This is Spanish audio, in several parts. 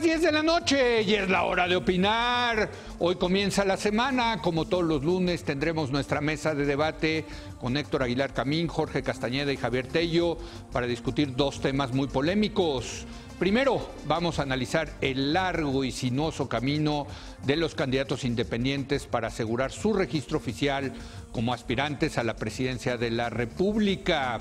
10 de la noche y es la hora de opinar. Hoy comienza la semana. Como todos los lunes tendremos nuestra mesa de debate con Héctor Aguilar Camín, Jorge Castañeda y Javier Tello para discutir dos temas muy polémicos. Primero, vamos a analizar el largo y sinuoso camino de los candidatos independientes para asegurar su registro oficial como aspirantes a la presidencia de la República.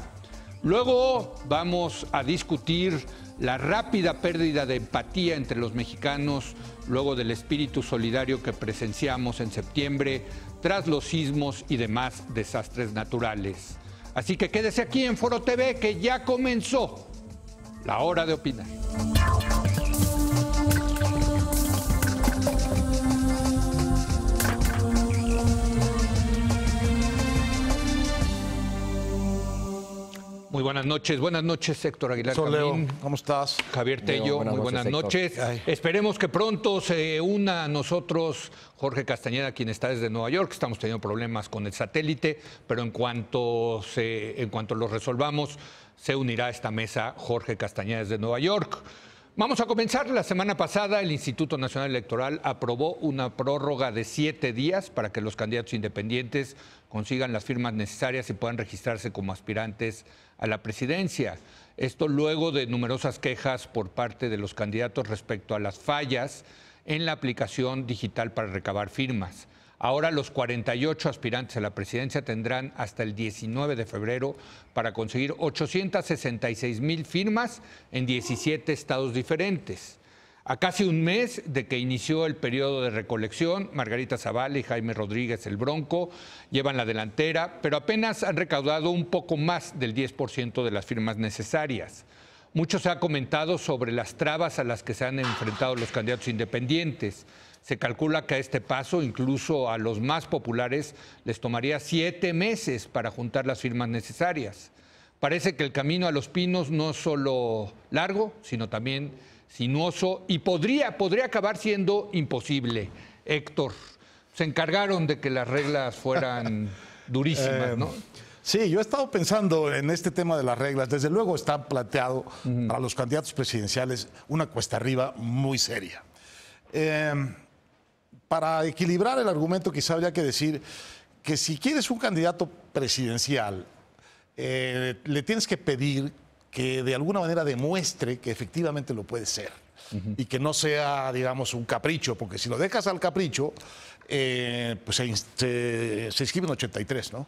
Luego vamos a discutir la rápida pérdida de empatía entre los mexicanos luego del espíritu solidario que presenciamos en septiembre tras los sismos y demás desastres naturales. Así que quédese aquí en Foro TV que ya comenzó la hora de opinar. Muy buenas noches Héctor Aguilar Camín. ¿Cómo estás? Javier Tello, muy buenas noches. Esperemos que pronto se una a nosotros Jorge Castañeda, quien está desde Nueva York. Estamos teniendo problemas con el satélite, pero en cuanto los resolvamos, se unirá a esta mesa Jorge Castañeda desde Nueva York. Vamos a comenzar. La semana pasada el Instituto Nacional Electoral aprobó una prórroga de 7 días para que los candidatos independientes consigan las firmas necesarias y puedan registrarse como aspirantes a la presidencia. Esto luego de numerosas quejas por parte de los candidatos respecto a las fallas en la aplicación digital para recabar firmas. Ahora los 48 aspirantes a la presidencia tendrán hasta el 19 de febrero para conseguir 866,000 firmas en 17 estados diferentes. A casi un mes de que inició el periodo de recolección, Margarita Zavala y Jaime Rodríguez el Bronco llevan la delantera, pero apenas han recaudado un poco más del 10% de las firmas necesarias. Mucho se ha comentado sobre las trabas a las que se han enfrentado los candidatos independientes. Se calcula que a este paso, incluso a los más populares, les tomaría 7 meses para juntar las firmas necesarias. Parece que el camino a Los Pinos no es solo largo, sino también sinuoso y podría acabar siendo imposible. Héctor, se encargaron de que las reglas fueran durísimas, ¿no? Sí, yo he estado pensando en este tema de las reglas. Desde luego está planteado para los candidatos presidenciales una cuesta arriba muy seria. Para equilibrar el argumento quizá habría que decir que si quieres un candidato presidencial, le tienes que pedir que de alguna manera demuestre que efectivamente lo puede ser y que no sea, digamos, un capricho, porque si lo dejas al capricho, pues se inscriben 83, ¿no?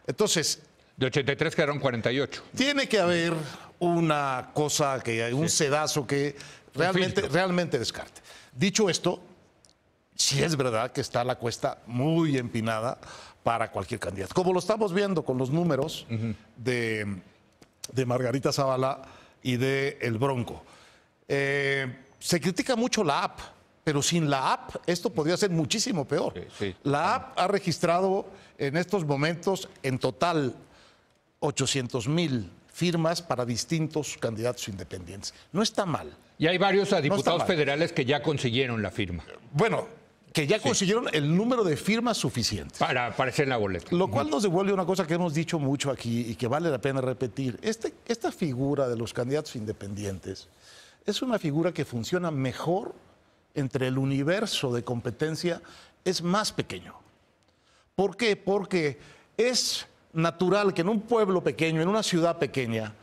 Entonces... De 83 quedaron 48. Tiene que haber una cosa, un sedazo que realmente descarte. Dicho esto, sí es verdad que está la cuesta muy empinada para cualquier candidato. Como lo estamos viendo con los números de Margarita Zavala y de El Bronco. Se critica mucho la app, pero sin la app esto podría ser muchísimo peor. Sí. La app ha registrado en estos momentos en total 800,000 firmas para distintos candidatos independientes. No está mal. Y hay varios diputados federales que ya consiguieron la firma. Bueno, que ya consiguieron el número de firmas suficientes. Para aparecer en la boleta. Lo cual nos devuelve una cosa que hemos dicho mucho aquí y que vale la pena repetir. Esta figura de los candidatos independientes es una figura que funciona mejor entre el universo de competencia, es más pequeño. ¿Por qué? Porque es natural que en un pueblo pequeño, en una ciudad pequeña,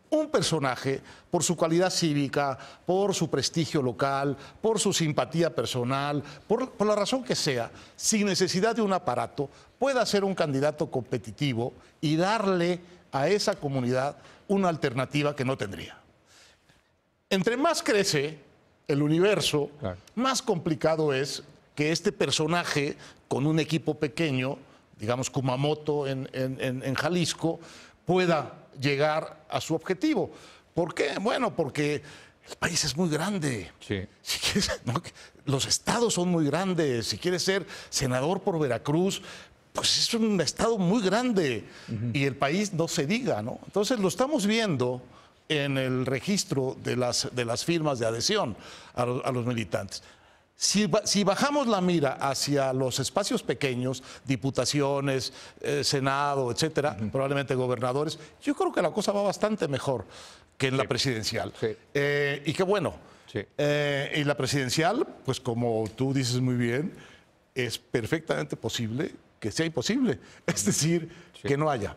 un personaje, por su cualidad cívica, por su prestigio local, por su simpatía personal, por la razón que sea, sin necesidad de un aparato, pueda ser un candidato competitivo y darle a esa comunidad una alternativa que no tendría. Entre más crece el universo, claro, más complicado es que este personaje, con un equipo pequeño, digamos Kumamoto en Jalisco, pueda llegar a su objetivo. ¿Por qué? Bueno, porque el país es muy grande. Sí. Si quieres, ¿no? Los estados son muy grandes. Si quieres ser senador por Veracruz, pues es un estado muy grande. Y el país no se diga, ¿no? Entonces lo estamos viendo en el registro de las firmas de adhesión a los militantes. Si bajamos la mira hacia los espacios pequeños, diputaciones, Senado, etcétera, probablemente gobernadores, yo creo que la cosa va bastante mejor que en la presidencial. Sí. Y qué bueno. Sí. Y la presidencial, pues como tú dices muy bien, es perfectamente posible que sea imposible. Es decir, que no haya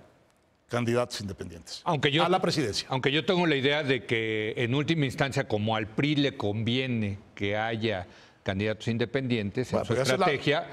candidatos independientes a la presidencia. Aunque yo tengo la idea de que en última instancia, como al PRI le conviene que haya candidatos independientes en su estrategia...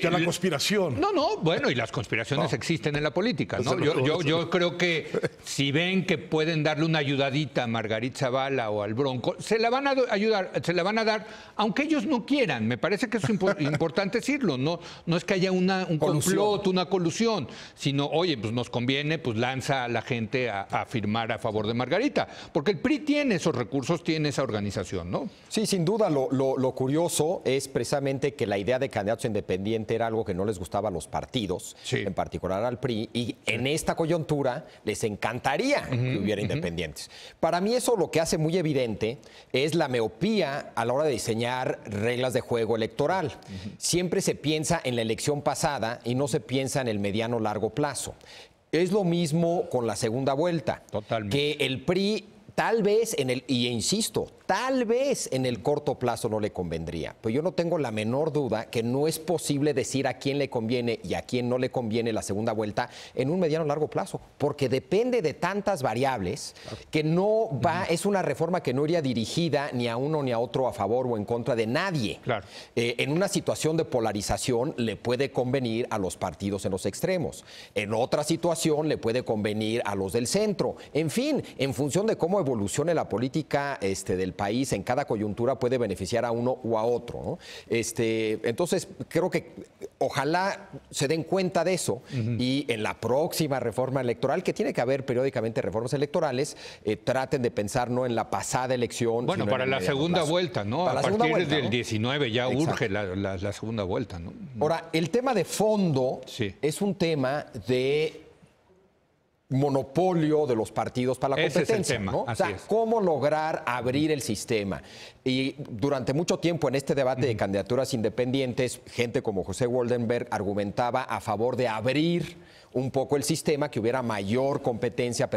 Ya la conspiración. No, bueno, y las conspiraciones existen en la política, ¿no? Yo creo que si ven que pueden darle una ayudadita a Margarita Zavala o al Bronco, se la van a ayudar, se la van a dar, aunque ellos no quieran. Me parece que es importante decirlo. No es que haya un complot, una colusión, sino, oye, pues nos conviene, pues lanza a la gente a firmar a favor de Margarita. Porque el PRI tiene esos recursos, tiene esa organización, ¿no? Sí, sin duda. Lo curioso es precisamente que la idea de candidatos independientes era algo que no les gustaba a los partidos, en particular al PRI, y en esta coyuntura les encantaría que hubiera independientes. Para mí eso lo que hace muy evidente es la miopía a la hora de diseñar reglas de juego electoral. Siempre se piensa en la elección pasada y no se piensa en el mediano largo plazo. Es lo mismo con la segunda vuelta. Totalmente. Que el PRI tal vez y insisto, tal vez en el corto plazo no le convendría, pero yo no tengo la menor duda que no es posible decir a quién le conviene y a quién no le conviene la segunda vuelta en un mediano o largo plazo, porque depende de tantas variables que no va, es una reforma que no iría dirigida ni a uno ni a otro a favor o en contra de nadie. Claro. En una situación de polarización le puede convenir a los partidos en los extremos, en otra situación le puede convenir a los del centro, en fin, en función de cómo evolucione la política del país, en cada coyuntura puede beneficiar a uno o a otro, ¿no? Entonces, creo que ojalá se den cuenta de eso y en la próxima reforma electoral, que tiene que haber periódicamente reformas electorales, traten de pensar no en la pasada elección. Bueno, para la segunda vuelta, ¿no? A partir del 19 ya urge la segunda vuelta, ¿no? Ahora, el tema de fondo es un tema de monopolio de los partidos para la competencia. Ese es el tema. ¿no? O sea, cómo lograr abrir el sistema. Y durante mucho tiempo en este debate de candidaturas independientes, gente como José Woldenberg argumentaba a favor de abrir un poco el sistema, que hubiera mayor competencia,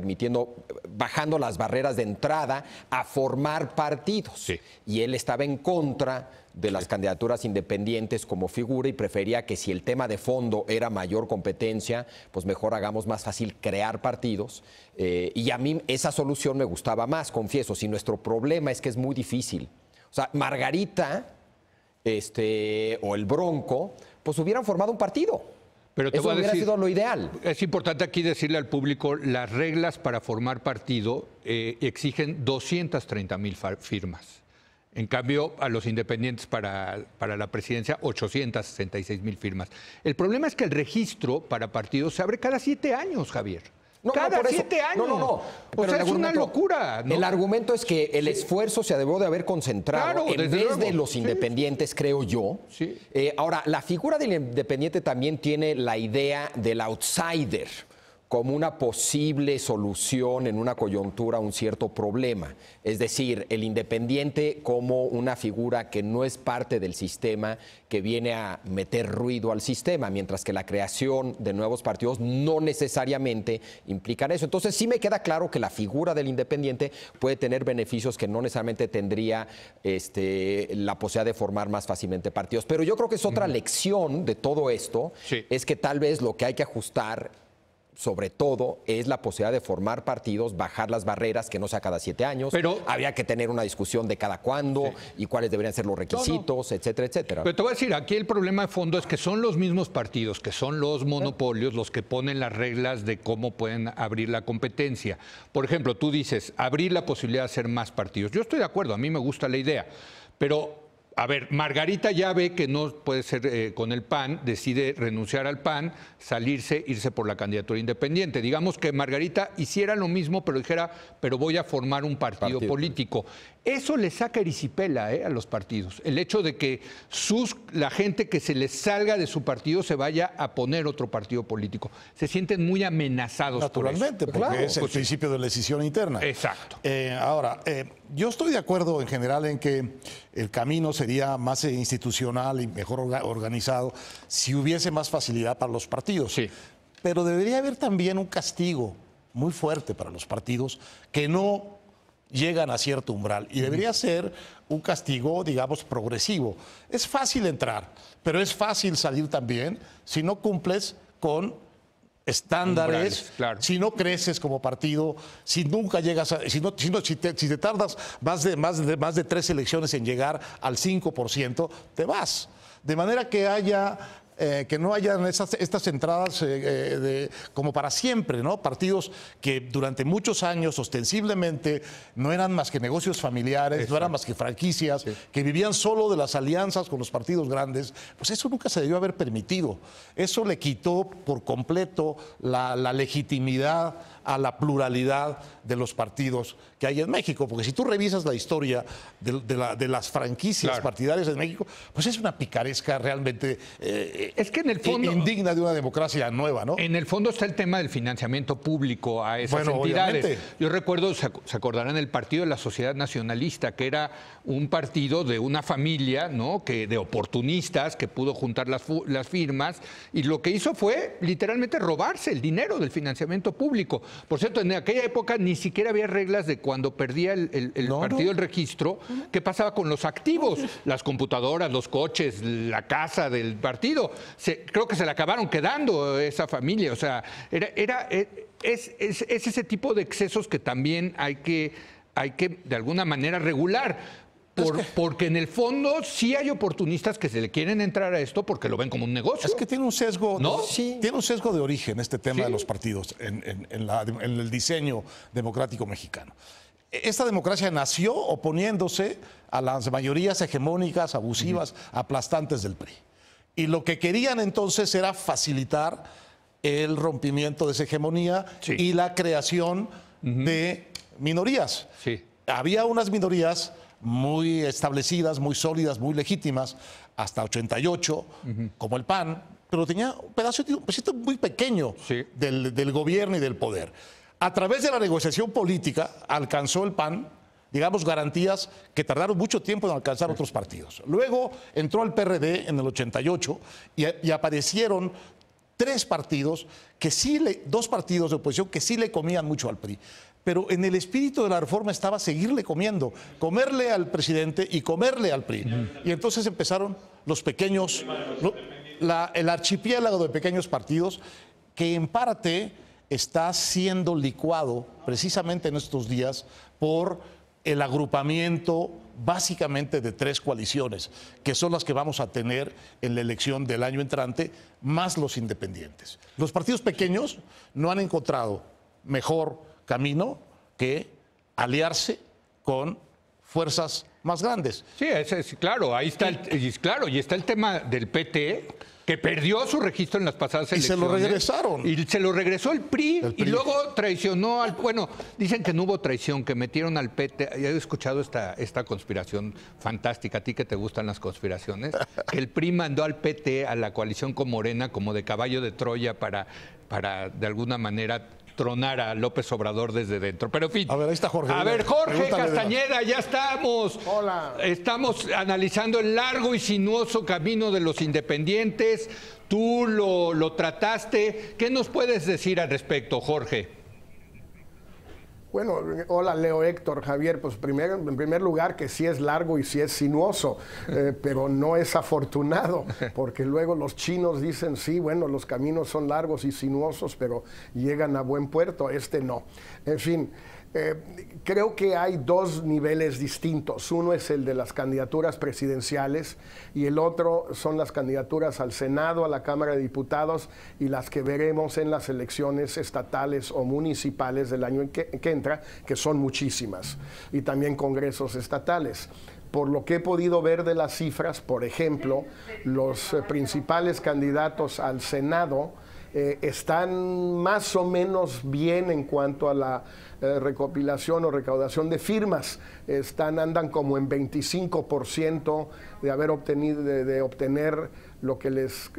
bajando las barreras de entrada a formar partidos. Sí. Y él estaba en contra de las candidaturas independientes como figura y prefería que si el tema de fondo era mayor competencia, pues mejor hagamos más fácil crear partidos. Y a mí esa solución me gustaba más, confieso. Si nuestro problema es que es muy difícil. O sea, Margarita o el Bronco, pues hubieran formado un partido. Pero te eso voy a hubiera decir, sido lo ideal. Es importante aquí decirle al público, las reglas para formar partido exigen 230,000 firmas. En cambio, a los independientes para la presidencia, 866,000 firmas. El problema es que el registro para partidos se abre cada 7 años, Javier. Cada 7 años. No. O sea, es una locura, ¿no? El argumento es que el esfuerzo se debió de haber concentrado en vez de los independientes, creo yo. Sí. Ahora, la figura del independiente también tiene la idea del outsider como una posible solución en una coyuntura a un cierto problema. Es decir, el independiente como una figura que no es parte del sistema, que viene a meter ruido al sistema, mientras que la creación de nuevos partidos no necesariamente implican eso. Entonces sí me queda claro que la figura del independiente puede tener beneficios que no necesariamente tendría la posibilidad de formar más fácilmente partidos. Pero yo creo que es otra lección de todo esto, es que tal vez lo que hay que ajustar sobre todo es la posibilidad de formar partidos, bajar las barreras, que no sea cada 7 años. Pero habría que tener una discusión de cada cuándo y cuáles deberían ser los requisitos, etcétera, etcétera. Pero te voy a decir, aquí el problema de fondo es que son los mismos partidos, que son los monopolios, los que ponen las reglas de cómo pueden abrir la competencia. Por ejemplo, tú dices, abrir la posibilidad de hacer más partidos. Yo estoy de acuerdo, a mí me gusta la idea, pero... A ver, Margarita ya ve que no puede ser con el PAN, decide renunciar al PAN, irse por la candidatura independiente. Digamos que Margarita hiciera lo mismo, pero dijera, pero voy a formar un partido político. Eso le saca erisipela a los partidos. El hecho de que la gente que se les salga de su partido se vaya a poner otro partido político. Se sienten muy amenazados. Naturalmente, por eso. Porque es el principio de la decisión interna. Exacto. Ahora, yo estoy de acuerdo en general en que el camino sería más institucional y mejor organizado si hubiese más facilidad para los partidos. Sí. Pero debería haber también un castigo muy fuerte para los partidos que no llegan a cierto umbral y debería ser un castigo, digamos, progresivo. Es fácil entrar, pero es fácil salir también si no cumples con estándares, umbrales, claro. Si no creces como partido, si nunca llegas a, si te tardas más de 3 elecciones en llegar al 5%, te vas. De manera que que no hayan estas entradas como para siempre, ¿no? Partidos que durante muchos años ostensiblemente no eran más que negocios familiares, exacto, no eran más que franquicias, sí, que vivían solo de las alianzas con los partidos grandes, pues eso nunca se debió haber permitido. Eso le quitó por completo la legitimidad a la pluralidad de los partidos que hay en México, porque si tú revisas la historia de las franquicias, claro, partidarias en México, pues es una picaresca realmente es que en el fondo indigna de una democracia nueva, ¿no? En el fondo está el tema del financiamiento público a esas entidades. Obviamente. Yo recuerdo, se acordarán, el Partido de la Sociedad Nacionalista, que era un partido de una familia, ¿no?, de oportunistas que pudo juntar las firmas, y lo que hizo fue literalmente robarse el dinero del financiamiento público. Por cierto, en aquella época ni siquiera había reglas de cuando perdía el partido el registro, qué pasaba con los activos, las computadoras, los coches, la casa del partido. Creo que se le acabaron quedando esa familia. O sea, es ese tipo de excesos que también hay que de alguna manera regular. Porque en el fondo sí hay oportunistas que se le quieren entrar a esto porque lo ven como un negocio. Es que tiene un sesgo, ¿no? Sí, tiene un sesgo de origen este tema, sí, de los partidos en el diseño democrático mexicano. Esta democracia nació oponiéndose a las mayorías hegemónicas, abusivas, aplastantes del PRI. Y lo que querían entonces era facilitar el rompimiento de esa hegemonía, sí, y la creación de minorías. Sí. Había unas minorías muy establecidas, muy sólidas, muy legítimas, hasta 88, como el PAN, pero tenía un pedacito muy pequeño, sí, del gobierno y del poder. A través de la negociación política alcanzó el PAN, digamos, garantías que tardaron mucho tiempo en alcanzar otros partidos. Luego entró el PRD en el 88 y aparecieron dos partidos de oposición que sí le comían mucho al PRI. Pero en el espíritu de la reforma estaba seguirle comerle al presidente y comerle al PRI. Y entonces empezaron los pequeños, el archipiélago de pequeños partidos que en parte está siendo licuado precisamente en estos días por el agrupamiento básicamente de 3 coaliciones, que son las que vamos a tener en la elección del año entrante, más los independientes. Los partidos pequeños no han encontrado mejor camino que aliarse con fuerzas más grandes. Sí, claro, ahí está y está el tema del PT, que perdió su registro en las pasadas elecciones. Y se lo regresaron. Y se lo regresó el PRI, y luego traicionó al... Bueno, dicen que no hubo traición, que metieron al PT. Ya he escuchado esta conspiración fantástica, a ti que te gustan las conspiraciones, que el PRI mandó al PT a la coalición con Morena como de caballo de Troya para de alguna manera tronar a López Obrador desde dentro. Pero en fin. A ver, ahí está Jorge. A ver, Jorge Castañeda, ya estamos. Hola. Estamos analizando el largo y sinuoso camino de los independientes. Tú lo trataste. ¿Qué nos puedes decir al respecto, Jorge? Bueno, hola Leo, Héctor, Javier, pues en primer lugar que sí es largo y sí es sinuoso, pero no es afortunado, porque luego los chinos dicen, sí, bueno, los caminos son largos y sinuosos, pero llegan a buen puerto, este no. En fin, creo que hay 2 niveles distintos. Uno es el de las candidaturas presidenciales y el otro son las candidaturas al Senado, a la Cámara de Diputados y las que veremos en las elecciones estatales o municipales del año que entra, que son muchísimas, y también congresos estatales. Por lo que he podido ver de las cifras, por ejemplo, los principales candidatos al Senado están más o menos bien en cuanto a la recopilación o recaudación de firmas. Andan como en 25% de haber obtenido, de obtener lo que les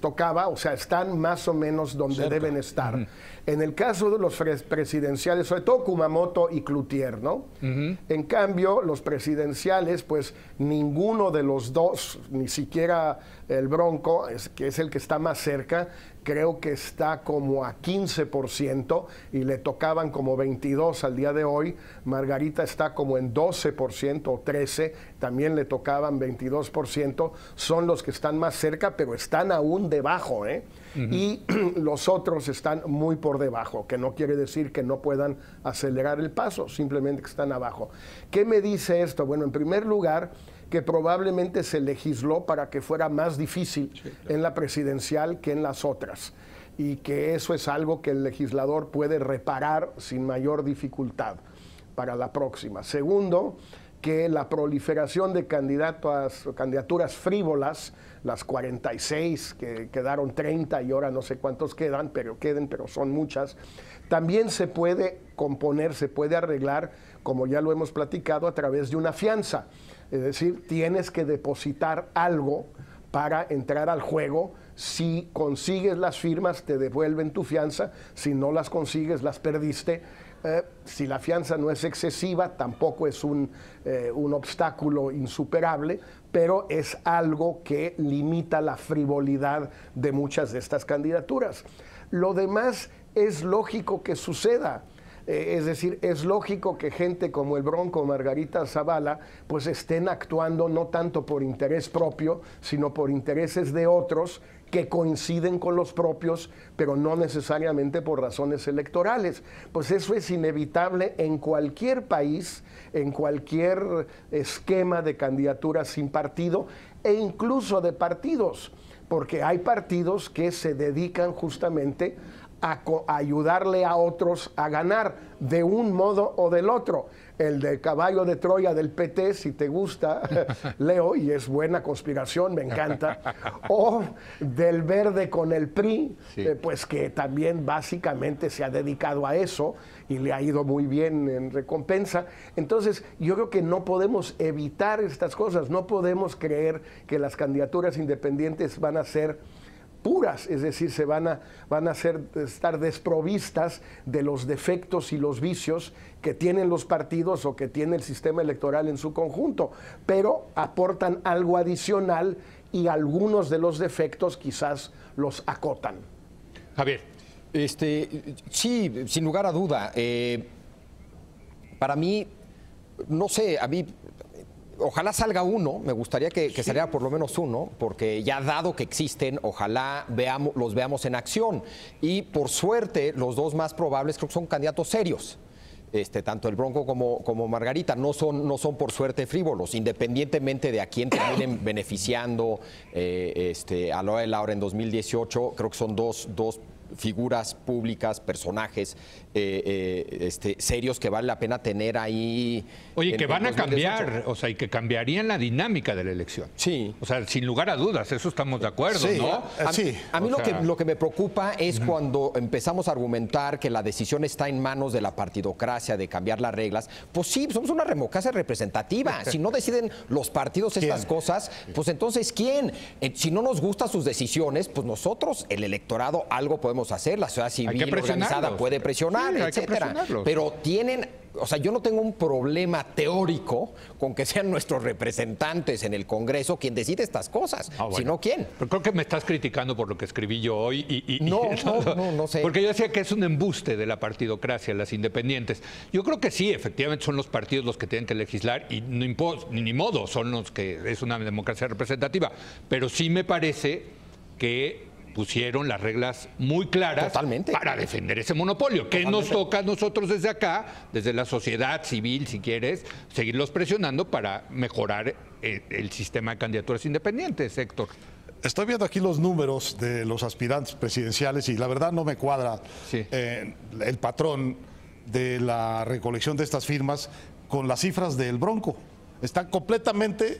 tocaba, o sea, están más o menos donde deben estar. En el caso de los presidenciales, sobre todo Kumamoto y Cloutier, ¿no? En cambio, los presidenciales, pues ninguno de los dos, ni siquiera el Bronco, que es el que está más cerca, creo que está como a 15% y le tocaban como 22 al día de hoy. Margarita está como en 12% o 13%, también le tocaban 22%. Son los que están más cerca, pero están aún debajo, ¿eh? Y los otros están muy por debajo, que no quiere decir que no puedan acelerar el paso, simplemente que están abajo. ¿Qué me dice esto? Bueno, en primer lugar, que probablemente se legisló para que fuera más difícil en la presidencial que en las otras, y que eso es algo que el legislador puede reparar sin mayor dificultad para la próxima. Segundo, que la proliferación de candidaturas frívolas, las 46, que quedaron 30 y ahora no sé cuántos quedan, pero son muchas, también se puede componer, se puede arreglar, como ya lo hemos platicado, a través de una fianza. Es decir, tienes que depositar algo para entrar al juego. Si consigues las firmas, te devuelven tu fianza. Si no las consigues, las perdiste. Si la fianza no es excesiva, tampoco es un obstáculo insuperable, pero es algo que limita la frivolidad de muchas de estas candidaturas. Lo demás es lógico que suceda. Es decir, es lógico que gente como el Bronco, Margarita Zavala, pues estén actuando no tanto por interés propio, sino por intereses de otros que coinciden con los propios, pero no necesariamente por razones electorales. Pues eso es inevitable en cualquier país, en cualquier esquema de candidaturas sin partido e incluso de partidos, porque hay partidos que se dedican justamente a ayudarle a otros a ganar de un modo o del otro. El del caballo de Troya del PT, si te gusta, Leo, y es buena conspiración, me encanta, o del verde con el PRI, sí. Pues que también básicamente se ha dedicado a eso y le ha ido muy bien en recompensa. Entonces, yo creo que no podemos evitar estas cosas, no podemos creer que las candidaturas independientes van a ser puras, es decir, van a estar desprovistas de los defectos y los vicios que tienen los partidos o que tiene el sistema electoral en su conjunto, pero aportan algo adicional y algunos de los defectos quizás los acotan. Javier. Sí, sin lugar a duda. Para mí, no sé, a mí ojalá salga uno, me gustaría que saliera por lo menos uno, porque ya dado que existen, ojalá los veamos en acción. Y por suerte, los dos más probables creo que son candidatos serios. Tanto el Bronco como Margarita no son por suerte frívolos, independientemente de a quién terminen beneficiando a la hora de la hora en 2018, creo que son dos figuras públicas, personajes serios que vale la pena tener ahí. Oye, que van a cambiar, o sea, y que cambiarían la dinámica de la elección. Sí. O sea, sin lugar a dudas, eso estamos de acuerdo, sí, ¿no? A mí lo que me preocupa es cuando empezamos a argumentar que la decisión está en manos de la partidocracia, de cambiar las reglas. Pues sí, somos una democracia representativa. Si no deciden los partidos estas cosas, pues entonces, ¿quién? Si no nos gustan sus decisiones, pues nosotros, el electorado, algo podemos hacer, la sociedad civil organizada puede presionar, etcétera. Pero o sea, yo no tengo un problema teórico con que sean nuestros representantes en el Congreso quien decide estas cosas, sino quién. Pero creo que me estás criticando por lo que escribí yo hoy no sé. Porque yo decía que es un embuste de la partidocracia, las independientes. Yo creo que sí, efectivamente son los partidos los que tienen que legislar y ni modo, son los que es una democracia representativa. Pero sí me parece que pusieron las reglas muy claras. Totalmente. Para defender ese monopolio. ¿Qué nos toca a nosotros desde acá, desde la sociedad civil, si quieres, seguirlos presionando para mejorar el sistema de candidaturas independientes, Héctor? Estoy viendo aquí los números de los aspirantes presidenciales y la verdad no me cuadra el patrón de la recolección de estas firmas con las cifras del Bronco. Están completamente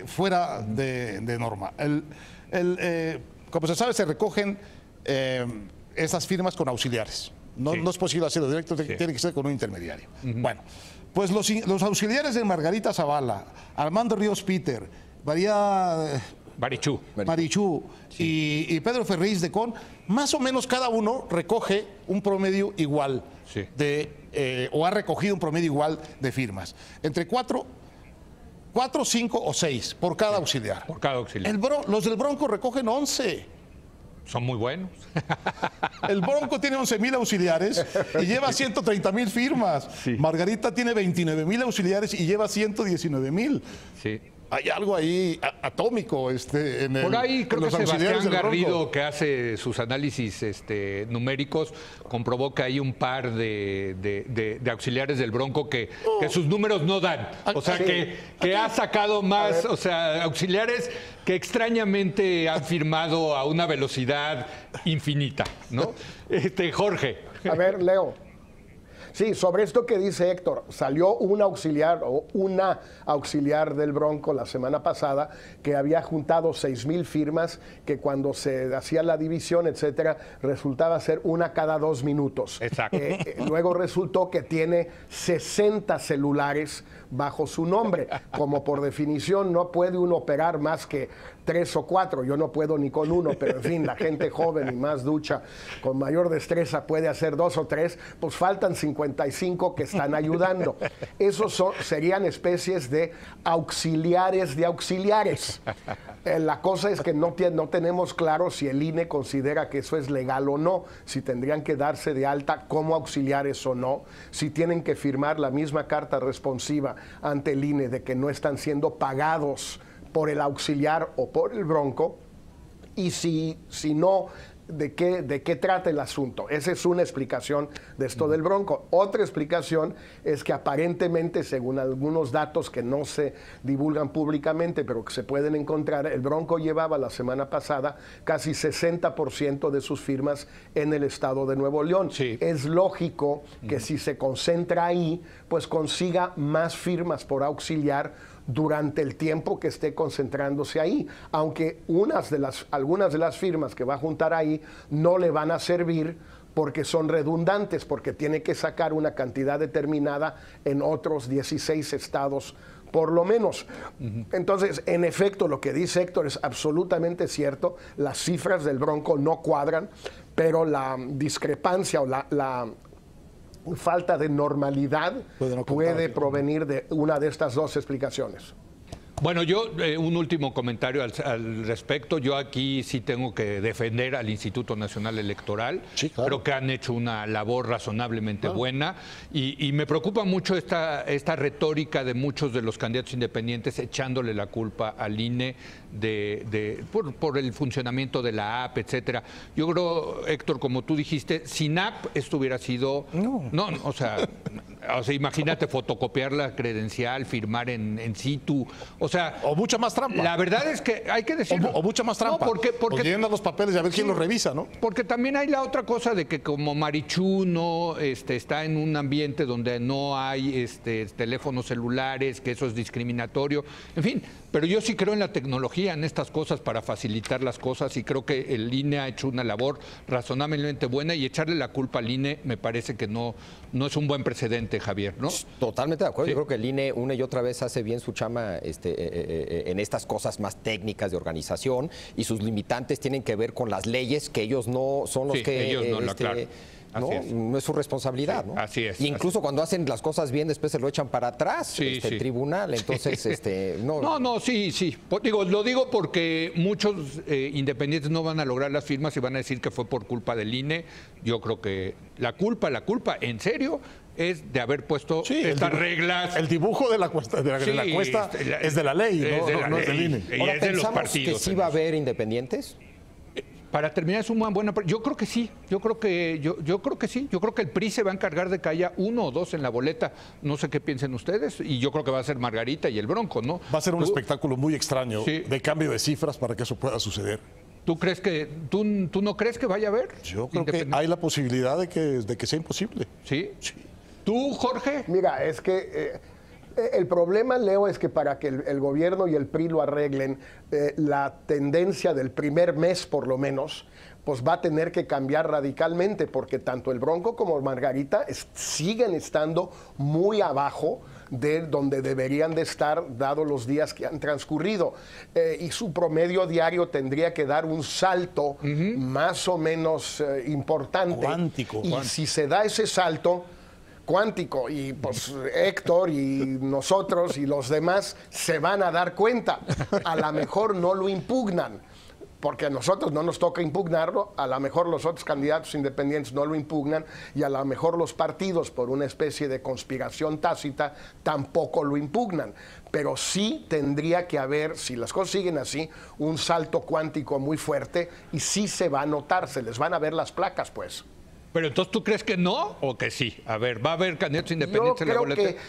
fuera de norma. Como se sabe, se recogen esas firmas con auxiliares. No es posible hacerlo directo, tiene que ser con un intermediario. Bueno, pues los auxiliares de Margarita Zavala, Armando Ríos Peter, Marichú y Pedro Ferriz de Con, más o menos cada uno recoge un promedio igual o ha recogido un promedio igual de firmas. Entre 4, 5 o 6 por cada auxiliar. Por cada auxiliar. Los del Bronco recogen 11. Son muy buenos. El Bronco tiene 11,000 auxiliares y lleva 130,000 firmas. Sí. Margarita tiene 29,000 auxiliares y lleva 119,000. Sí. Hay algo ahí atómico en Por ahí creo que Sebastián Garrido, que hace sus análisis numéricos, comprobó que hay un par de auxiliares del Bronco que sus números no dan. O sea, sí. que ha sacado más, o sea, auxiliares que extrañamente han firmado a una velocidad infinita, ¿no? Jorge. A ver, Leo. Sí, sobre esto que dice Héctor, salió un auxiliar o una auxiliar del Bronco la semana pasada que había juntado 6,000 firmas, que cuando se hacía la división, etcétera, resultaba ser una cada 2 minutos. Exacto. Luego resultó que tiene 60 celulares bajo su nombre. Como por definición no puede uno operar más que 3 o 4, yo no puedo ni con uno, pero en fin, la gente joven y más ducha, con mayor destreza puede hacer 2 o 3, pues faltan 55 que están ayudando. Esos serían especies de auxiliares de auxiliares. La cosa es que no tenemos claro si el INE considera que eso es legal o no, si tendrían que darse de alta como auxiliares o no, si tienen que firmar la misma carta responsiva ante el INE de que no están siendo pagados por el auxiliar o por el Bronco, y si no, ¿de qué trata el asunto? Esa es una explicación de esto del Bronco. Otra explicación es que aparentemente, según algunos datos que no se divulgan públicamente, pero que se pueden encontrar, el Bronco llevaba la semana pasada casi 60% de sus firmas en el estado de Nuevo León. Sí. Es lógico que si se concentra ahí, pues consiga más firmas por auxiliar durante el tiempo que esté concentrándose ahí, aunque algunas de las firmas que va a juntar ahí no le van a servir porque son redundantes, porque tiene que sacar una cantidad determinada en otros 16 estados por lo menos. Entonces, en efecto, lo que dice Héctor es absolutamente cierto, las cifras del Bronco no cuadran, pero la discrepancia o la falta de normalidad puede provenir de una de estas dos explicaciones. Bueno, yo un último comentario al respecto. Yo aquí sí tengo que defender al Instituto Nacional Electoral. Sí, claro. Creo que han hecho una labor razonablemente buena y me preocupa mucho esta retórica de muchos de los candidatos independientes echándole la culpa al INE por el funcionamiento de la app, etcétera. Yo creo, Héctor, como tú dijiste, sin app esto hubiera sido... No, o sea, imagínate fotocopiar la credencial, firmar en situ, o mucha más trampa. La verdad es que hay que decirlo. O mucha más trampa. No, porque llenan los papeles y a ver quién los revisa, ¿no? Porque también hay la otra cosa de que como Marichú no está en un ambiente donde no hay teléfonos celulares, que eso es discriminatorio, en fin. Pero yo sí creo en la tecnología, en estas cosas para facilitar las cosas, y creo que el INE ha hecho una labor razonablemente buena, y echarle la culpa al INE me parece que no es un buen precedente, Javier, ¿no? Totalmente de acuerdo. Sí. Yo creo que el INE una y otra vez hace bien su chama en estas cosas más técnicas de organización, y sus limitantes tienen que ver con las leyes, que ellos no son los que... ellos no, claro. No es su responsabilidad, ¿no? Así es. Y incluso cuando hacen las cosas bien, después se lo echan para atrás el tribunal. Entonces, sí. Lo digo porque muchos independientes no van a lograr las firmas y van a decir que fue por culpa del INE. Yo creo que la culpa, en serio, es de haber puesto estas reglas. El dibujo de la cuesta es de la ley, no es del INE. Ahora, es de los ¿pensamos partidos, que sí va a haber independientes? Para terminar, es una buena... Yo creo que sí, yo creo que sí. Yo creo que el PRI se va a encargar de que haya 1 o 2 en la boleta. No sé qué piensen ustedes, y yo creo que va a ser Margarita y el Bronco, ¿no? Va a ser un espectáculo muy extraño de cambio de cifras para que eso pueda suceder. ¿Tú no crees que vaya a haber? Yo creo que hay la posibilidad de que sea imposible. ¿Sí? ¿Tú, Jorge? Mira, es que... el problema, Leo, es que para que el gobierno y el PRI lo arreglen, la tendencia del primer mes, por lo menos, pues va a tener que cambiar radicalmente, porque tanto el Bronco como Margarita siguen estando muy abajo de donde deberían de estar, dado los días que han transcurrido. Y su promedio diario tendría que dar un salto más o menos importante. Cuántico. Y si se da ese salto cuántico, y pues Héctor y nosotros y los demás se van a dar cuenta. A lo mejor no lo impugnan, porque a nosotros no nos toca impugnarlo, a lo mejor los otros candidatos independientes no lo impugnan y a lo mejor los partidos, por una especie de conspiración tácita, tampoco lo impugnan. Pero sí tendría que haber, si las cosas siguen así, un salto cuántico muy fuerte y sí se va a notar, se les van a ver las placas, pues. Pero entonces, ¿tú crees que no o que sí? A ver, ¿va a haber candidatos independientes en la boleta? Yo creo que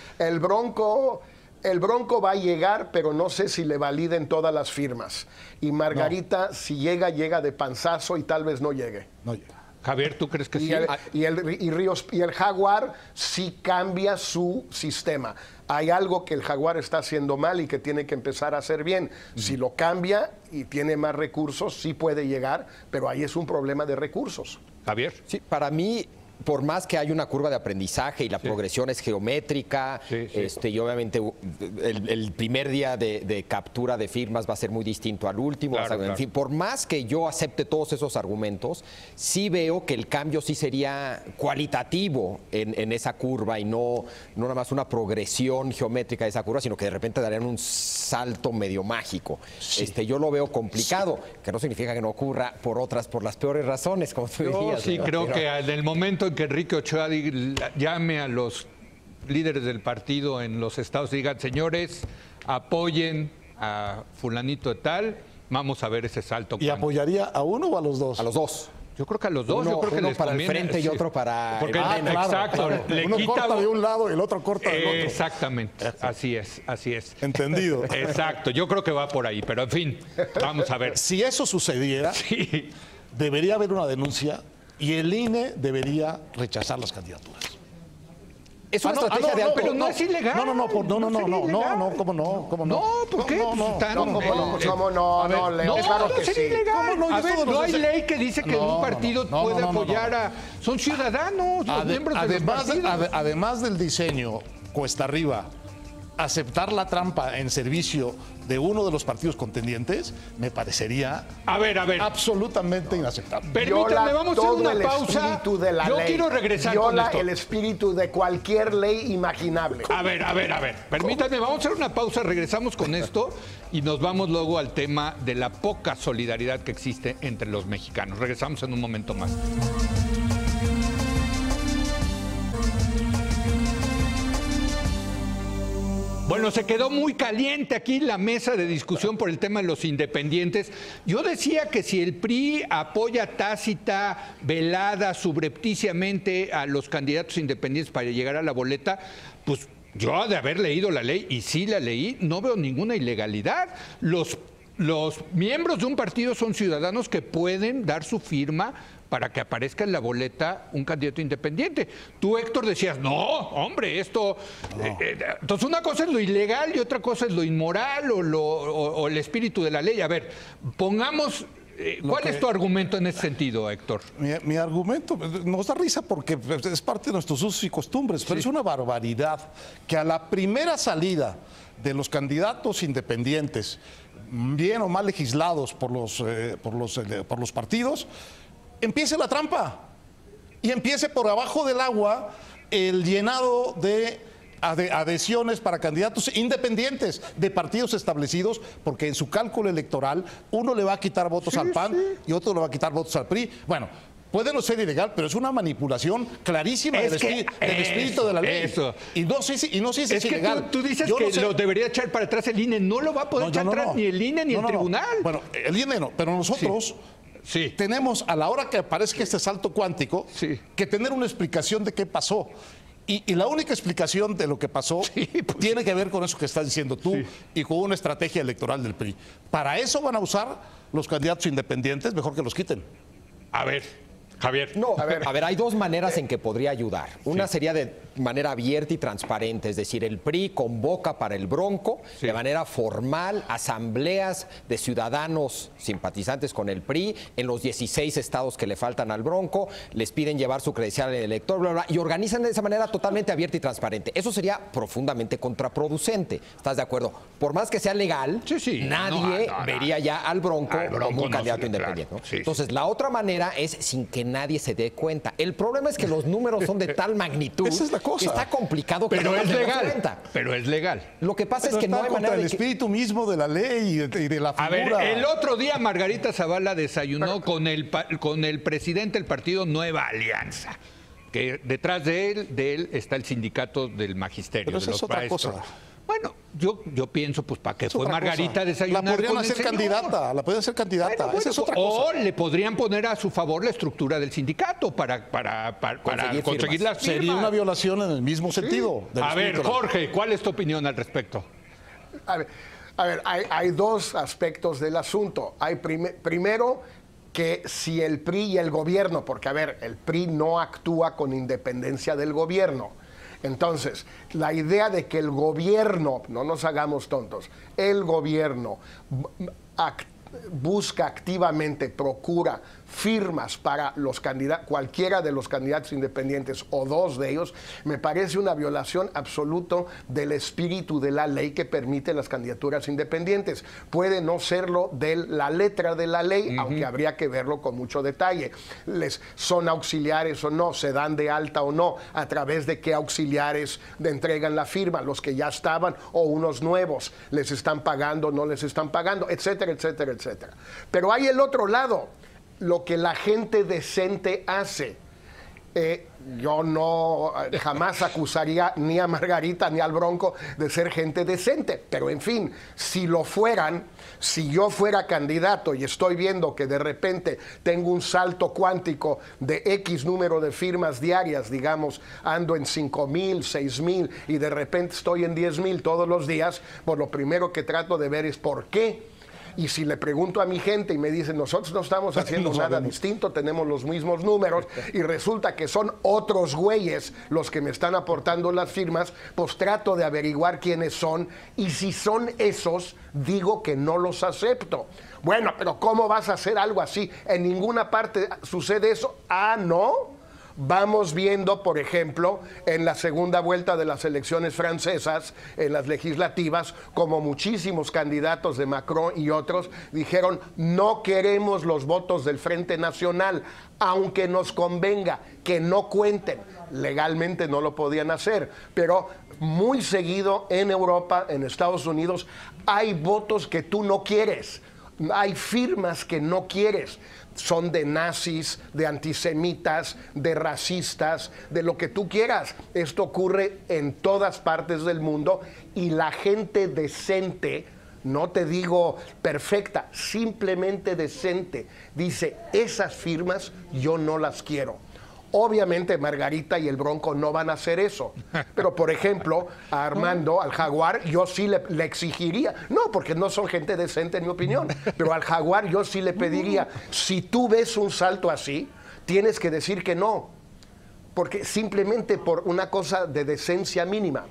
el Bronco va a llegar, pero no sé si le validen todas las firmas. Y Margarita, si llega de panzazo y tal vez no llegue. No llega. Javier, ¿tú crees que sí? Y el Jaguar sí cambia su sistema. Hay algo que el Jaguar está haciendo mal y que tiene que empezar a hacer bien. Si lo cambia y tiene más recursos, sí puede llegar, pero ahí es un problema de recursos. Javier. Sí, para mí, por más que hay una curva de aprendizaje y la progresión es geométrica, y obviamente el primer día de captura de firmas va a ser muy distinto al último. Claro, en fin, por más que yo acepte todos esos argumentos, sí veo que el cambio sí sería cualitativo en esa curva y no nada más una progresión geométrica de esa curva, sino que de repente darían un salto medio mágico. Yo lo veo complicado, que no significa que no ocurra por las peores razones, como tú dirías. Sí, creo que en el momento en que Enrique Ochoa llame a los líderes del partido en los estados y digan, señores, apoyen a fulanito de tal, vamos a ver ese salto. ¿Y apoyaría a uno o a los dos? A los dos. Yo creo que a los dos. Uno, yo creo que uno les para conviene, el frente y otro para porque, el medio. Exacto. Claro. Uno corta de un lado y el otro corta del otro. Exactamente. Así es. Entendido. Exacto. Yo creo que va por ahí. Pero en fin, vamos a ver. Si eso sucediera, debería haber una denuncia y el INE debería rechazar las candidaturas. Es una estrategia de pero no es ilegal. No, ¿cómo no? No, ¿por qué? Claro que sí. No hay ley que dice que un partido puede apoyar a... Son ciudadanos, los miembros de los partidos. Además del diseño cuesta arriba, aceptar la trampa en servicio de uno de los partidos contendientes me parecería absolutamente inaceptable. Permítanme, vamos a hacer una pausa. Yo quiero regresar con esto. El espíritu de cualquier ley imaginable. A ver. Permítanme, vamos a hacer una pausa, regresamos con esto y nos vamos luego al tema de la poca solidaridad que existe entre los mexicanos. Regresamos en un momento más. Bueno, se quedó muy caliente aquí la mesa de discusión por el tema de los independientes. Yo decía que si el PRI apoya tácita, velada, subrepticiamente a los candidatos independientes para llegar a la boleta, pues yo de haber leído la ley, y sí la leí, no veo ninguna ilegalidad. Los miembros de un partido son ciudadanos que pueden dar su firma para que aparezca en la boleta un candidato independiente. Tú, Héctor, decías, no, hombre, esto... No. Entonces, una cosa es lo ilegal y otra cosa es lo inmoral o el espíritu de la ley. A ver, pongamos... ¿Cuál es tu argumento en ese sentido, Héctor? Mi argumento nos da risa porque es parte de nuestros usos y costumbres, pero es una barbaridad que a la primera salida de los candidatos independientes, bien o mal legislados por los partidos, empiece la trampa y empiece por abajo del agua el llenado de adhesiones para candidatos independientes de partidos establecidos, porque en su cálculo electoral uno le va a quitar votos al PAN y otro le va a quitar votos al PRI. Bueno, puede no ser ilegal, pero es una manipulación clarísima del espíritu de la ley. Eso. Y no sé si es ilegal. Tú dices que lo debería echar para atrás el INE. No lo va a poder echar atrás ni el INE ni el tribunal. Bueno, el INE no, pero nosotros... Sí. Tenemos, a la hora que aparezca este salto cuántico, que tener una explicación de qué pasó. Y la única explicación de lo que pasó tiene que ver con eso que estás diciendo tú y con una estrategia electoral del PRI. Para eso van a usar los candidatos independientes, mejor que los quiten. A ver, Javier. No, a ver, hay dos maneras en que podría ayudar. Una sería de manera abierta y transparente, es decir, el PRI convoca para el Bronco de manera formal asambleas de ciudadanos simpatizantes con el PRI en los 16 estados que le faltan al Bronco, les piden llevar su credencial al elector, bla, bla, y organizan de esa manera totalmente abierta y transparente. Eso sería profundamente contraproducente. ¿Estás de acuerdo? Por más que sea legal, nadie vería ya al Bronco como un candidato independiente. ¿No? Entonces, la otra manera es sin que nadie se dé cuenta. El problema es que los números son de tal magnitud otra cosa. Está complicado. Pero es legal. Pero es legal. Lo que pasa es que no hay contra manera el de que... espíritu mismo de la ley y de la figura. A ver, el otro día Margarita Zavala desayunó con el presidente del partido Nueva Alianza, que detrás de él está el sindicato del magisterio. Pero esa es otra cosa. Bueno, yo pienso, pues, ¿para qué fue Margarita a desayunar? La podrían con hacer el señor? candidata, la podrían hacer candidata. Bueno, Esa es otra cosa. O le podrían poner a su favor la estructura del sindicato para conseguir las firmas. Sería una violación en el mismo sentido. A ver, Jorge, ¿cuál es tu opinión al respecto? A ver, hay dos aspectos del asunto. Hay primero que si el PRI y el gobierno, porque a ver, el PRI no actúa con independencia del gobierno. Entonces, la idea de que el gobierno, no nos hagamos tontos, el gobierno busca activamente, procura firmas para los candidatos, cualquiera de los candidatos independientes o dos de ellos, me parece una violación absoluta del espíritu de la ley que permite las candidaturas independientes. Puede no serlo de la letra de la ley, aunque habría que verlo con mucho detalle. ¿Son auxiliares o no? ¿Se dan de alta o no? ¿A través de qué auxiliares entregan la firma? ¿Los que ya estaban o unos nuevos? ¿Les están pagando o no les están pagando? Etcétera, etcétera, etcétera. Pero hay el otro lado, lo que la gente decente hace. Yo no jamás acusaría ni a Margarita ni al Bronco de ser gente decente, pero en fin, si lo fueran, si yo fuera candidato y estoy viendo que de repente tengo un salto cuántico de X número de firmas diarias, digamos, ando en 5,000, 6,000 y de repente estoy en 10,000 todos los días, pues lo primero que trato de ver es por qué. Y si le pregunto a mi gente y me dicen, nosotros no estamos haciendo nada distinto, tenemos los mismos números, y resulta que son otros güeyes los que me están aportando las firmas, pues trato de averiguar quiénes son, y si son esos, digo que no los acepto. Bueno, pero ¿cómo vas a hacer algo así? En ninguna parte sucede eso. Ah, ¿no? Vamos viendo, por ejemplo, en la segunda vuelta de las elecciones francesas, en las legislativas, como muchísimos candidatos de Macron y otros dijeron, no queremos los votos del Frente Nacional, aunque nos convenga, que no cuenten. Legalmente no lo podían hacer, pero muy seguido en Europa, en Estados Unidos, hay votos que tú no quieres, hay firmas que no quieres. Son de nazis, de antisemitas, de racistas, de lo que tú quieras. Esto ocurre en todas partes del mundo y la gente decente, no te digo perfecta, simplemente decente, dice, esas firmas yo no las quiero. Obviamente Margarita y el Bronco no van a hacer eso. Pero, por ejemplo, a Armando, al Jaguar, yo sí le exigiría. No, porque no son gente decente, en mi opinión. Pero al Jaguar yo sí le pediría, si tú ves un salto así, tienes que decir que no. Porque simplemente por una cosa de decencia mínima.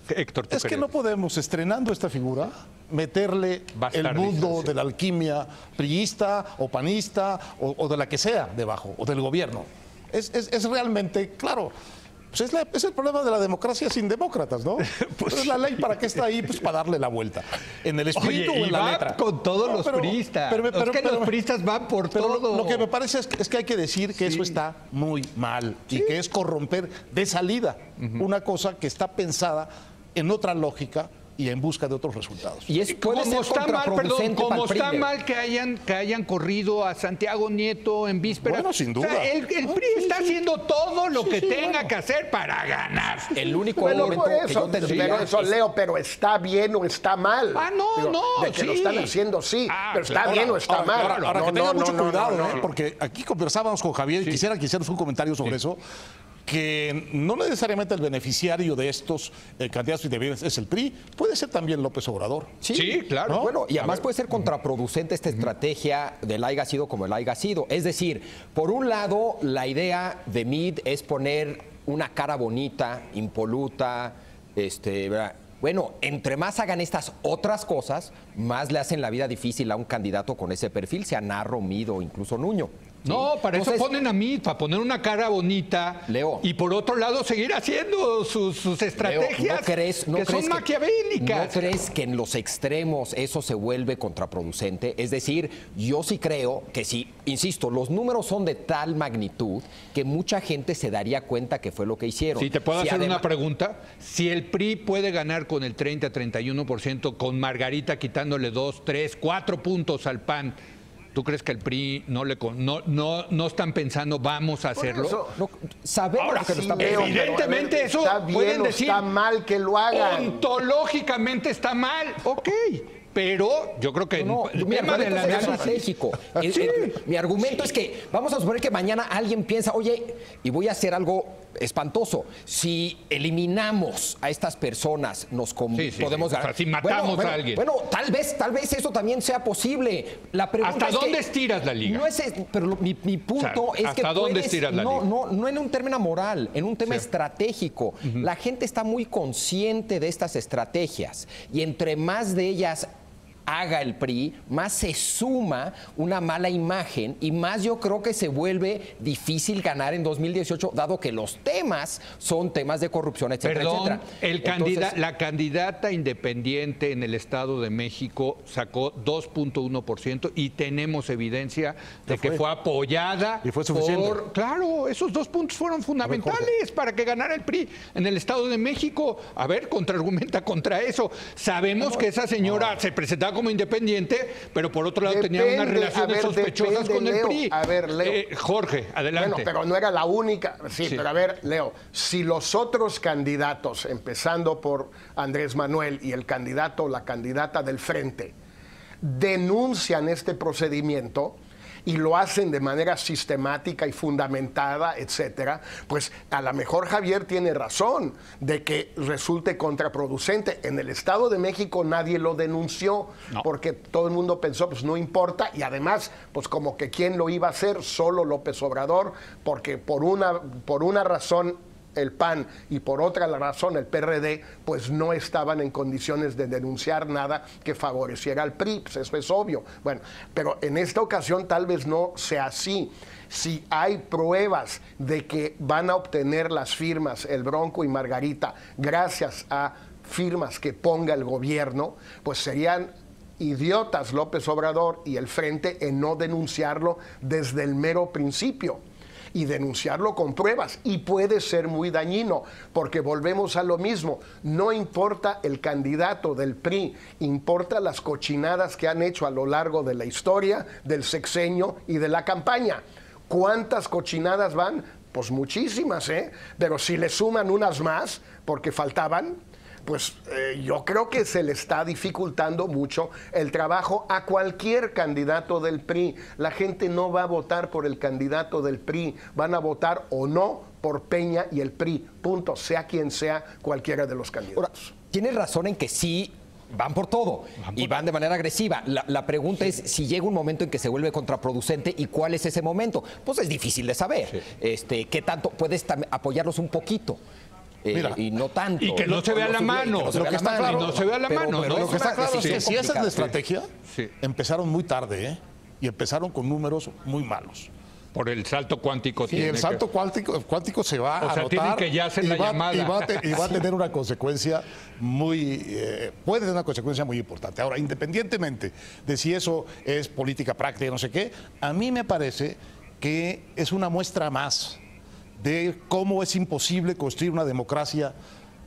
Héctor, es que no podemos, estrenando esta figura, meterle el mundo de la alquimia priista o panista o de la que sea debajo, o del gobierno. Es realmente, claro, pues es el problema de la democracia sin demócratas, ¿no? Pues es la ley, ¿para qué está ahí? Pues para darle la vuelta. En el espíritu o en la letra. Con todos los priistas. Los priistas van por todo. Lo que me parece es que hay que decir que eso está muy mal y que es corromper de salida una cosa que está pensada en otra lógica y en busca de otros resultados. Y puede ser contraproducente. Como está mal que hayan corrido a Santiago Nieto en vísperas. Bueno, sin duda. O sea, el PRI está haciendo todo lo que tenga que hacer para ganar. El único argumento que yo tendría Leo, pero ¿está bien o está mal? Ah, no, de que lo están haciendo, sí. Pero está bien o está mal. Ahora que tenga mucho cuidado, porque aquí conversábamos con Javier y quisiera que hicieras un comentario sobre eso, que no necesariamente el beneficiario de estos candidatos independientes es el PRI, puede ser también López Obrador. Sí, claro. ¿No? Bueno, y además puede ser contraproducente esta estrategia del haya sido como el haya sido. Es decir, por un lado, la idea de Meade es poner una cara bonita, impoluta, bueno, entre más hagan estas otras cosas, más le hacen la vida difícil a un candidato con ese perfil, sea Narro, Meade o incluso Nuño. No, para eso ponen a mí, para poner una cara bonita. Leo. Y por otro lado, seguir haciendo sus estrategias Leo, que son maquiavélicas. ¿No crees que en los extremos eso se vuelve contraproducente? Es decir, yo sí creo que sí, insisto, los números son de tal magnitud que mucha gente se daría cuenta que fue lo que hicieron. Si te puedo hacer una pregunta, si el PRI puede ganar con el 30-31%, con Margarita quitándole 2, 3, 4 puntos al PAN, ¿tú crees que el PRI no están pensando vamos a hacerlo? Sabemos ahora, que lo están pensando. Evidentemente eso está bien, pueden decir. Está mal que lo hagan. Ontológicamente está mal, ok. Pero yo creo que mi argumento es estratégico. Mi argumento es que vamos a suponer que mañana alguien piensa, oye, y voy a hacer algo espantoso. Si eliminamos a estas personas, podemos ganar. O sea, si matamos a alguien. Bueno, tal vez eso también sea posible. La pregunta ¿Hasta dónde estiras la liga? Pero mi punto es que ¿hasta dónde estiras la liga? No en un término moral, en un tema estratégico. La gente está muy consciente de estas estrategias y entre más de ellas haga el PRI, más se suma una mala imagen y más yo creo que se vuelve difícil ganar en 2018, dado que los temas son temas de corrupción, etcétera, Perdón, etcétera. La candidata independiente en el Estado de México sacó 2.1% y tenemos evidencia de que fue apoyada. Y fue suficiente. Claro, esos 2 puntos fueron fundamentales para que ganara el PRI en el Estado de México. A ver, contraargumenta contra eso. Sabemos que esa señora se presentaba como independiente, pero por otro lado tenía unas relaciones sospechosas con el PRI. A ver, Leo. Jorge, adelante. Bueno, pero no era la única. Sí, pero a ver, Leo, si los otros candidatos, empezando por Andrés Manuel y la candidata del Frente, denuncian este procedimiento y lo hacen de manera sistemática y fundamentada, etcétera, pues a lo mejor Javier tiene razón de que resulte contraproducente. En el Estado de México nadie lo denunció porque todo el mundo pensó, pues no importa, y además, pues como que quién lo iba a hacer, solo López Obrador, porque por una razón el PAN y por otra razón el PRD, pues no estaban en condiciones de denunciar nada que favoreciera al PRI, pues eso es obvio. Bueno, pero en esta ocasión tal vez no sea así. Si hay pruebas de que van a obtener las firmas el Bronco y Margarita gracias a firmas que ponga el gobierno, pues serían idiotas López Obrador y el Frente en no denunciarlo desde el mero principio. Y denunciarlo con pruebas, y puede ser muy dañino, porque volvemos a lo mismo, no importa el candidato del PRI, importa las cochinadas que han hecho a lo largo de la historia, del sexenio y de la campaña. ¿Cuántas cochinadas van? Pues muchísimas, pero si le suman unas más, porque faltaban, pues yo creo que se le está dificultando mucho el trabajo a cualquier candidato del PRI. La gente no va a votar por el candidato del PRI, van a votar o no por Peña y el PRI, punto, sea quien sea cualquiera de los candidatos. Ahora, tienes razón en que sí van por todo y van de manera agresiva. La pregunta es si llega un momento en que se vuelve contraproducente y cuál es ese momento. Pues es difícil de saber. ¿Qué tanto puedes apoyarlos un poquito? Y no tanto. Y que no se vea la mano. Lo que está claro, no se vea la mano. Lo que está claro es que si esa es la estrategia, sí, empezaron muy tarde, y empezaron con números muy malos. Por el salto cuántico. Y el salto cuántico se va a anotar. Tienen que ya hacer la llamada. Y va a tener una consecuencia puede tener una consecuencia muy importante. Ahora, independientemente de si eso es política práctica, no sé qué, a mí me parece que es una muestra más de cómo es imposible construir una democracia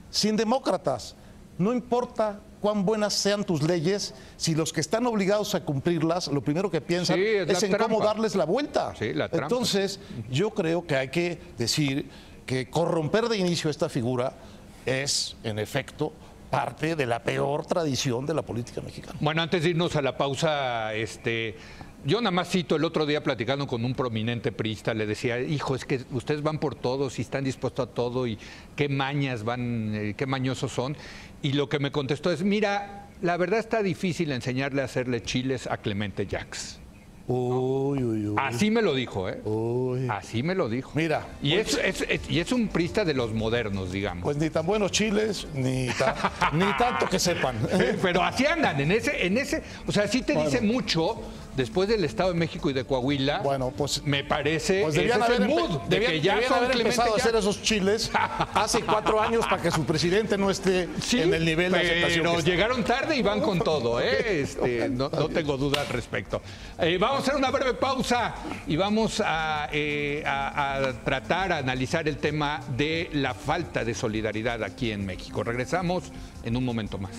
sin demócratas. No importa cuán buenas sean tus leyes, si los que están obligados a cumplirlas, lo primero que piensan es en cómo darles la vuelta. Sí, la trampa. Entonces, yo creo que hay que decir que corromper de inicio esta figura es, en efecto, parte de la peor tradición de la política mexicana. Bueno, antes de irnos a la pausa, yo nada más cito el otro día platicando con un prominente priista, le decía, hijo, es que ustedes van por todos y están dispuestos a todo y qué mañas van, qué mañosos son. Y lo que me contestó es, mira, la verdad está difícil enseñarle a hacerle chiles a Clemente Jacks. Uy, uy, uy. Así me lo dijo, Uy. Así me lo dijo. Mira. Y, es un priista de los modernos, digamos. Pues ni tan buenos chiles, ni tanto que sepan. Pero así andan, en ese, o sea, sí te dice mucho después del Estado de México y de Coahuila, bueno, pues, me parece pues ese es el mood de que ya debían haber empezado a hacer esos chiles hace 4 años para que su presidente no esté en el nivel de aceptación. Pero llegaron tarde y van con todo, no tengo dudas al respecto. Vamos a hacer una breve pausa y vamos a tratar, a analizar el tema de la falta de solidaridad aquí en México. Regresamos en un momento más.